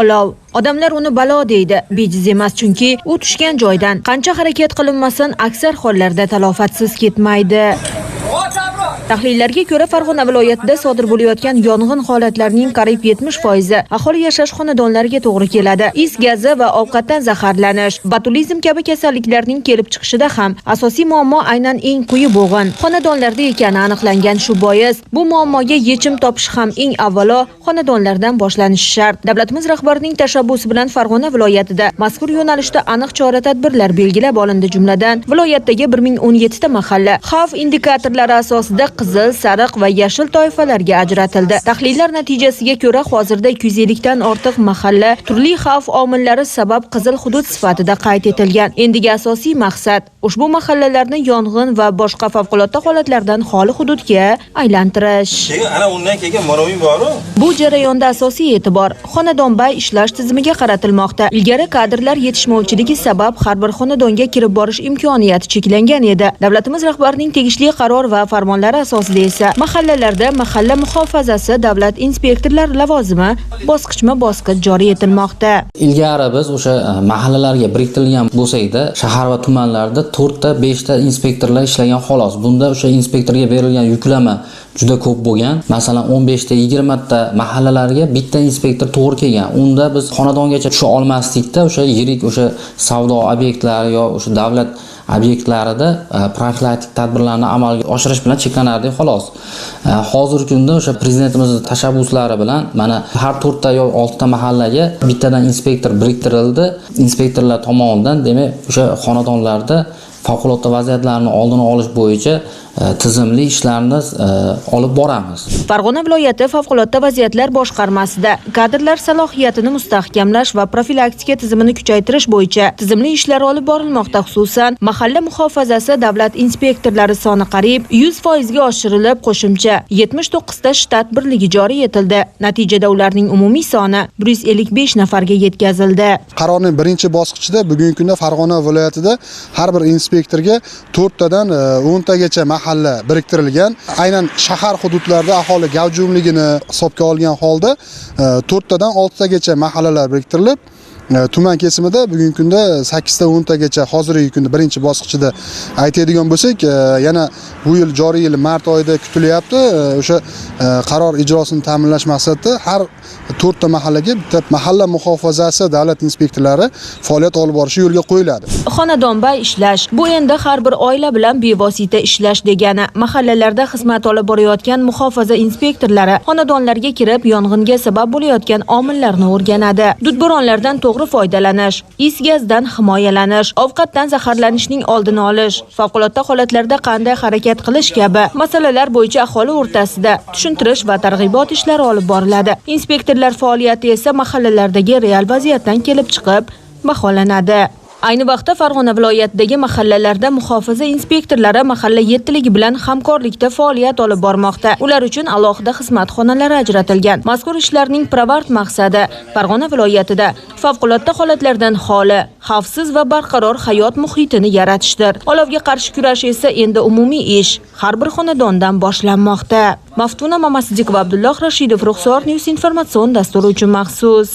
Olov. Odamlar uni balo deydi. Bejiz emas, chunki u tushgan joydan qancha harakat qilinmasin, aksar hollarda talofatsiz ketmaydi. Tahlillarga ko'ra, Farg'ona viloyatida sodir bo'layotgan yong'in holatlarining qariyb 70% aholi yashash xonadonlariga to'g'ri keladi. Is gazi va ovqatdan zaharlanish, botulizm kabi kasalliklarning kelib chiqishida ham asosiy muammo aynan eng quyi bo'g'in xonadonlarda ekani aniqlangan. Shu bois bu muammoga yechim topish ham eng avvalo xonadonlardan boshlanishi shart. Davlatimiz rahbarining tashabbusi bilan Farg'ona viloyatida mazkur yo'nalishda aniq chora-tadbirlar belgilab olindi. Jumladan, viloyatdagi 1017 ta mahalla xavf indikatorlari asosida qizil, sariq va yashil toifalarga ajratildi. Tahlillar natijasiga ko'ra, hozirda 250 dan ortiq mahalla turli xavf omillari sabab qizil hudud sifatida qayd etilgan. Endigi asosiy maqsad ushbu mahallalarni yong'in va boshqa favqulodda holatlardan xoli hududga aylantirish. Bu jarayonda asosiy e'tibor xonadonbay ishlash tizimiga qaratilmoqda. Ilgari kadrlar yetishmovchiligi sabab har bir xonadonga kirib borish imkoniyati cheklangan edi. Davlatimiz rahbarining tegishli qaror va farmonlari asosida esa mahallalarda mahalla muhofazasi davlat inspektorlari lavozimi bosqichma-bosqich joriy etilmoqda. Ilgari biz o'sha mahallalarga biriktirilgan bo'lsa-da, shahar va tumanlarda 4 ta 5 ta inspektorlar ishlagan xolos. Bunda o'sha inspektorga berilgan yuklama juda ko'p bo'lgan. Masalan, 15 ta 20 ta mahallalarga bitta inspektor to'g'ri kelgan. Unda biz xonadongacha tusha olmaslikda o'sha yirik o'sha savdo obyektlari yo o'sha davlat obyektlarida profilaktik tadbirlarni amalga oshirish bilan cheklanardi xolos. Hozirgi kunda o'sha prezidentimizning tashabbuslari bilan mana har 4 ta yo 6 ta mahallaga bittadan inspektor biriktirildi. Inspektorlar tomonidan, demak, o'sha xonadonlarda favqulodda vaziyatlarni oldini olish bo'yicha tizimli ishlarni olib boramiz. Farg'ona viloyati favqulodda vaziyatlar boshqarmasida kadrlar salohiyatini mustahkamlash va profilaktika tizimini kuchaytirish bo'yicha tizimli ishlar olib borilmoqda. Xususan, mahalla muhofazasi davlat inspektorlari soni qariyb 100% ga oshirilib, qo'shimcha 79 ta shtat birligi joriy etildi. Natijada ularning umumiy soni 155 nafarga yetkazildi. Qarorning birinchi bosqichida bugungi kunda Farg'ona viloyatida har bir inspektorga 4 tadan 10 tagacha mahalla biriktirilgan. Aynan shahar hududlarida aholi gavjumligini hisobga olgan holda 4 tadan 6 tagacha mahallalar biriktirilib, tuman kesimida bugungi kunda 8 ta 10 tagacha hozirgi kunda birinchi bosqichida aytadigan bo'lsak, yana bu yil joriy yil mart oyida kutilyapti. O'sha qaror ijrosini ta'minlash maqsadida har 4 ta mahallaga bitta mahalla muhofazasi davlat inspektorlari faoliyat olib borishi yo'lga qo'yiladi. Xonadonbay ishlash bu endi har bir oila bilan bevosita ishlash degani. Mahallalarda xizmat olib borayotgan muhofaza inspektorlari xonadonlarga kirib, yong'inga sabab bo'layotgan omillarni o'rganadi. Dudburonlardan to'g'ri foydalanish, is gazdan himoyalanish, ovqatdan zaharlanishning oldini olish, favqulodda holatlarda qanday harakat qilish kabi masalalar bo'yicha aholi o'rtasida tushuntirish va targ'ibot ishlari olib boriladi. Inspektorlar faoliyati esa mahallalardagi real vaziyatdan kelib chiqib baholanadi. Ayni vaqtda Farg'ona viloyatidagi mahallalarda muhofaza inspektorlari mahalla yettiligi bilan hamkorlikda faoliyat olib bormoqda. Ular uchun alohida xizmat xonalari ajratilgan. Mazkur ishlarning pirovard maqsadi Farg'ona viloyatida favqulodda holatlardan xoli, xavfsiz va barqaror hayot muhitini yaratishdir. Olovga qarshi kurash esa endi umumiy ish har bir xonadondan boshlanmoqda. Maftuna Mamasidikova, Abdulloh Rashidov, Ruxsor News informatsion dasturi uchun maxsus.